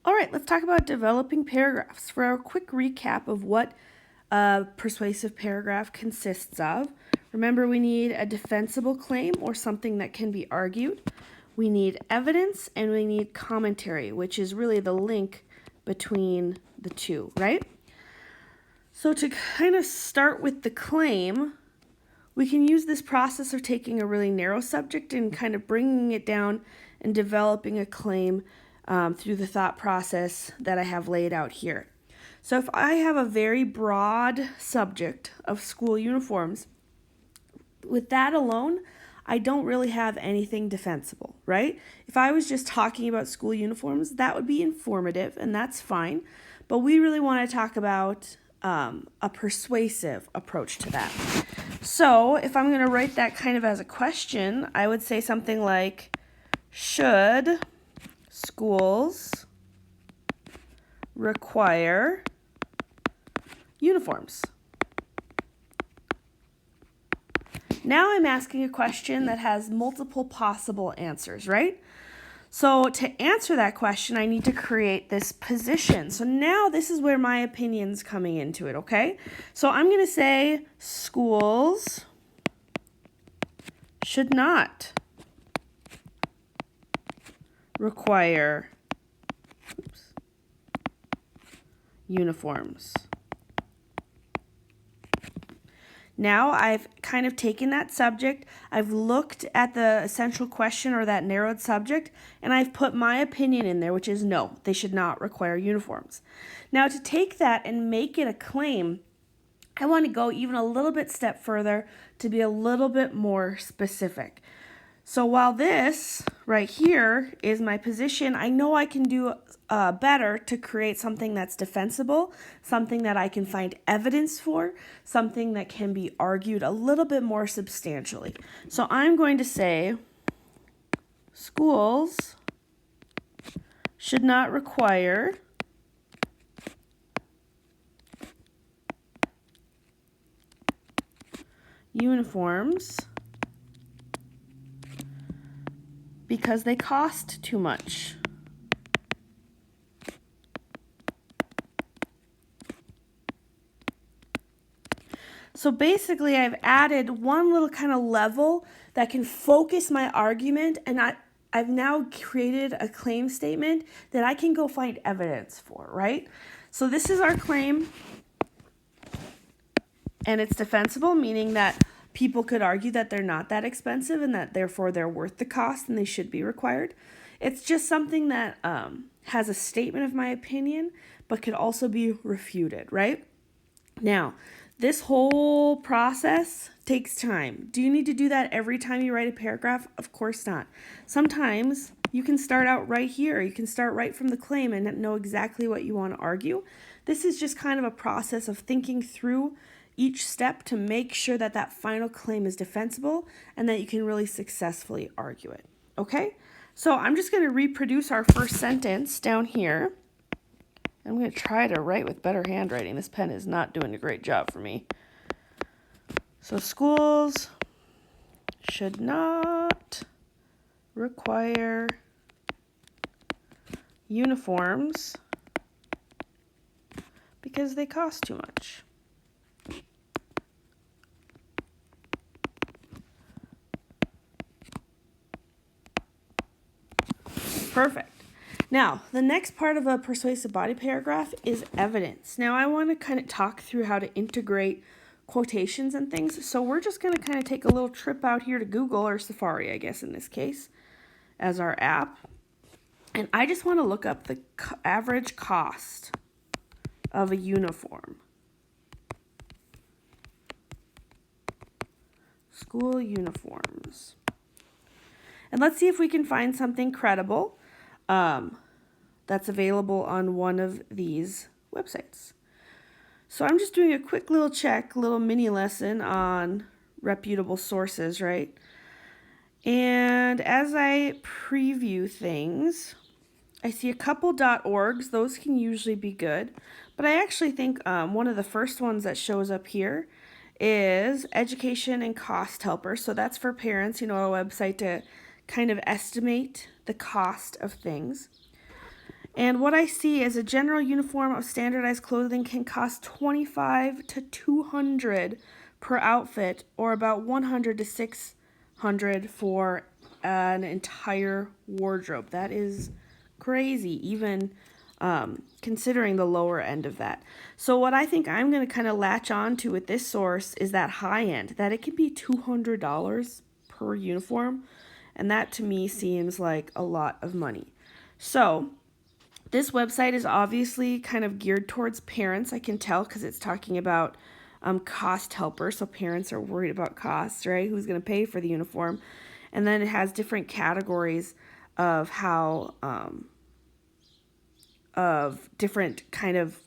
All right, let's talk about developing paragraphs. For a quick recap of what a persuasive paragraph consists of, remember we need a defensible claim or something that can be argued. We need evidence and we need commentary, which is really the link between the two, right? So to kind of start with the claim, we can use this process of taking a really narrow subject and kind of bringing it down and developing a claim through the thought process that I have laid out here. So if I have a very broad subject of school uniforms, with that alone, I don't really have anything defensible, right? If I was just talking about school uniforms, that would be informative, and that's fine. But we really want to talk about a persuasive approach to that. So if I'm going to write that kind of as a question, I would say something like, should schools require uniforms? Now I'm asking a question that has multiple possible answers, right? So to answer that question, I need to create this position. So now this is where my opinion's coming into it, okay? So I'm going to say schools should not require uniforms. Now I've kind of taken that subject, I've looked at the essential question or that narrowed subject, and I've put my opinion in there, which is no, they should not require uniforms. Now to take that and make it a claim, I want to go even a little bit step further to be a little bit more specific. So while this right here is my position, I know I can do better to create something that's defensible, something that I can find evidence for, something that can be argued a little bit more substantially. So I'm going to say schools should not require uniforms because they cost too much. So basically I've added one little kind of level that can focus my argument, and I've now created a claim statement that I can go find evidence for, right? So this is our claim, and it's defensible, meaning that people could argue that they're not that expensive and that therefore they're worth the cost and they should be required. It's just something that has a statement of my opinion, but could also be refuted, right? Now, this whole process takes time. Do you need to do that every time you write a paragraph? Of course not. Sometimes you can start out right here. You can start right from the claim and know exactly what you want to argue. This is just kind of a process of thinking through each step to make sure that that final claim is defensible and that you can really successfully argue it. Okay? So I'm just going to reproduce our first sentence down here. I'm going to try to write with better handwriting. This pen is not doing a great job for me. So schools should not require uniforms because they cost too much. Perfect. Now, the next part of a persuasive body paragraph is evidence. Now, I want to kind of talk through how to integrate quotations and things. So we're just going to kind of take a little trip out here to Google, or Safari, I guess in this case, as our app. And I just want to look up the average cost of a uniform. School uniforms. And let's see if we can find something credible that's available on one of these websites. So I'm just doing a quick little check, little mini lesson on reputable sources, right? And as I preview things, I see a couple .orgs. Those can usually be good. But I actually think one of the first ones that shows up here is Education and Cost Helper. So that's for parents, a website to kind of estimate the cost of things. And what I see is a general uniform of standardized clothing can cost $25 to $200 per outfit, or about $100 to $600 for an entire wardrobe. That is crazy, even considering the lower end of that. So what I think I'm going to kind of latch on to with this source is that high end, that it can be $200 per uniform. And that to me seems like a lot of money. So this website is obviously kind of geared towards parents. I can tell because it's talking about cost helper. So parents are worried about costs, right? Who's going to pay for the uniform? And then it has different categories of how, of different kind of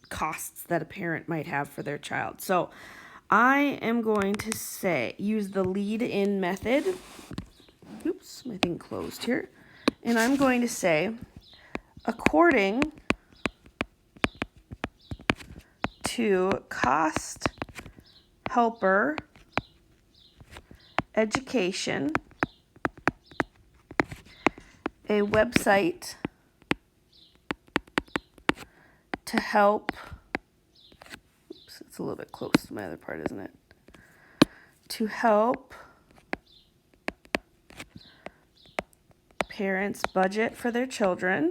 costs that a parent might have for their child. So I am going to use the lead in method. Oops, my thing closed here. And I'm going to say, according to cost helper education, a website to help, oops, it's a little bit close to my other part, isn't it? To help parents budget for their children.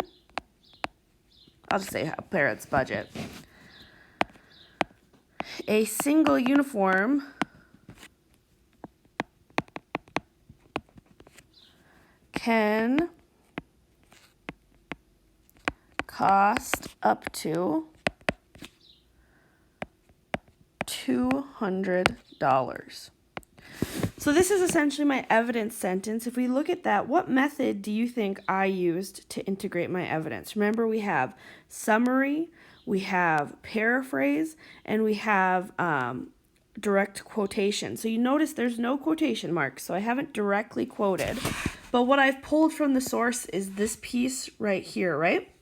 I'll just say help parents budget. A single uniform can cost up to $200. So this is essentially my evidence sentence. If we look at that, what method do you think I used to integrate my evidence? Remember, we have summary, we have paraphrase, and we have direct quotation. So you notice there's no quotation marks, so I haven't directly quoted. But what I've pulled from the source is this piece right here, right?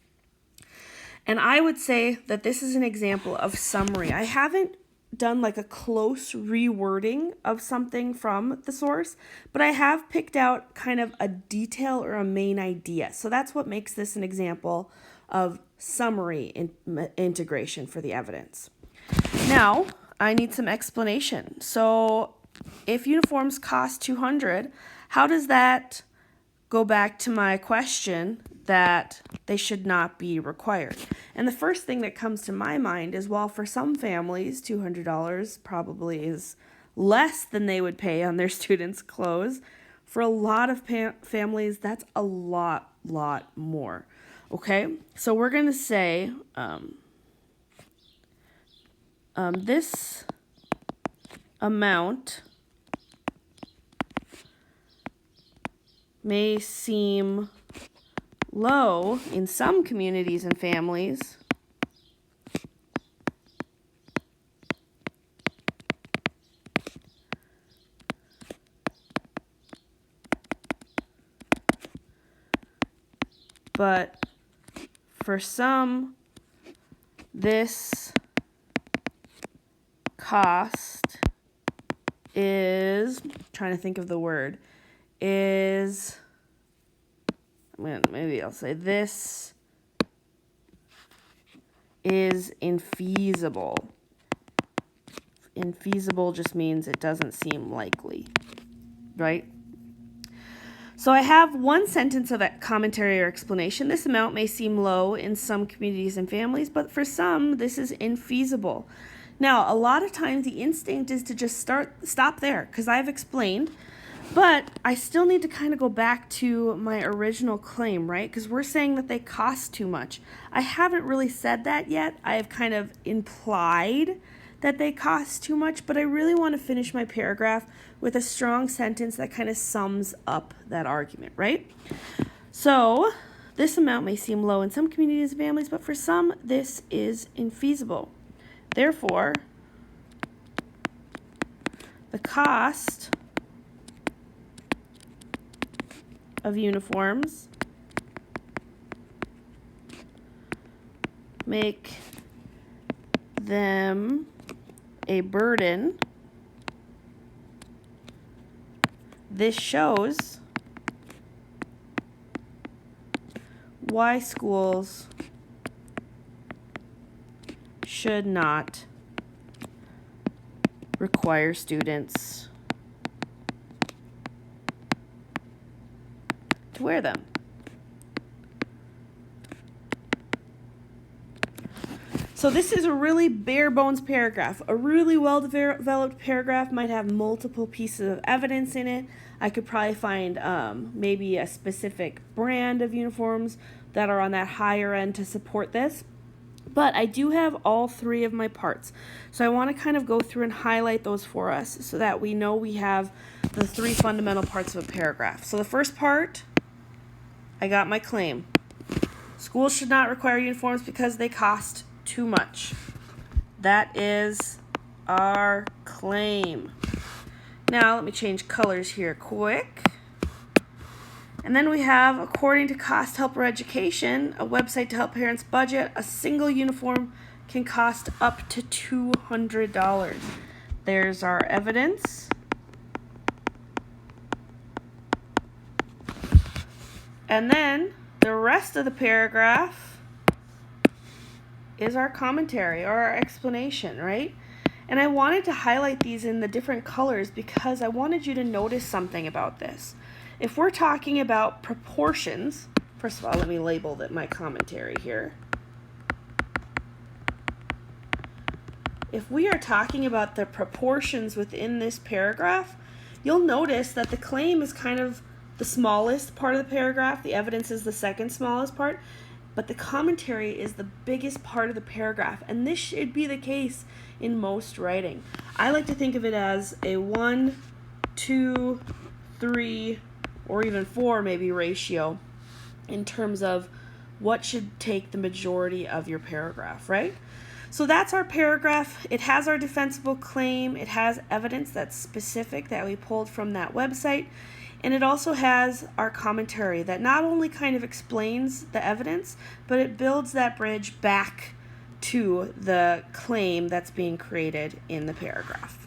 And I would say that this is an example of summary. I haven't done like a close rewording of something from the source, but I have picked out kind of a detail or a main idea. So that's what makes this an example of summary integration for the evidence. Now, I need some explanation. So if uniforms cost $200, how does that go back to my question that they should not be required? And the first thing that comes to my mind is, well, for some families, $200 probably is less than they would pay on their students' clothes. For a lot of families, that's a lot more. Okay, so we're going to say this amount may seem low in some communities and families, but for some, this cost is, I'm trying to think of the word, is, maybe I'll say this is infeasible. Infeasible just means it doesn't seem likely, right? So I have one sentence of commentary or explanation. This amount may seem low in some communities and families, but for some, this is infeasible. Now, a lot of times the instinct is to just stop there, because I've explained, but I still need to kind of go back to my original claim, right? Because we're saying that they cost too much. I haven't really said that yet. I have kind of implied that they cost too much, but I really want to finish my paragraph with a strong sentence that kind of sums up that argument, right? So this amount may seem low in some communities and families, but for some, this is infeasible. Therefore, the cost of uniforms make them a burden. This shows why schools should not require students to wear them. So this is a really bare bones paragraph. A really well developed paragraph might have multiple pieces of evidence in it. I could probably find maybe a specific brand of uniforms that are on that higher end to support this. But I do have all three of my parts. So I want to kind of go through and highlight those for us so that we know we have the three fundamental parts of a paragraph. So the first part, I got my claim. Schools should not require uniforms because they cost too much. That is our claim. Now let me change colors here quick. And then we have, according to Cost Helper Education, a website to help parents budget, a single uniform can cost up to $200. There's our evidence. And then the rest of the paragraph is our commentary or our explanation, right? And I wanted to highlight these in the different colors because I wanted you to notice something about this. If we're talking about proportions, first of all, let me label my commentary here. If we are talking about the proportions within this paragraph, you'll notice that the claim is kind of the smallest part of the paragraph, the evidence is the second smallest part, but the commentary is the biggest part of the paragraph, and this should be the case in most writing. I like to think of it as a 1, 2, 3, or even 4 maybe ratio in terms of what should take the majority of your paragraph, right? So that's our paragraph. It has our defensible claim. It has evidence that's specific that we pulled from that website. And it also has our commentary that not only kind of explains the evidence, but it builds that bridge back to the claim that's being created in the paragraph.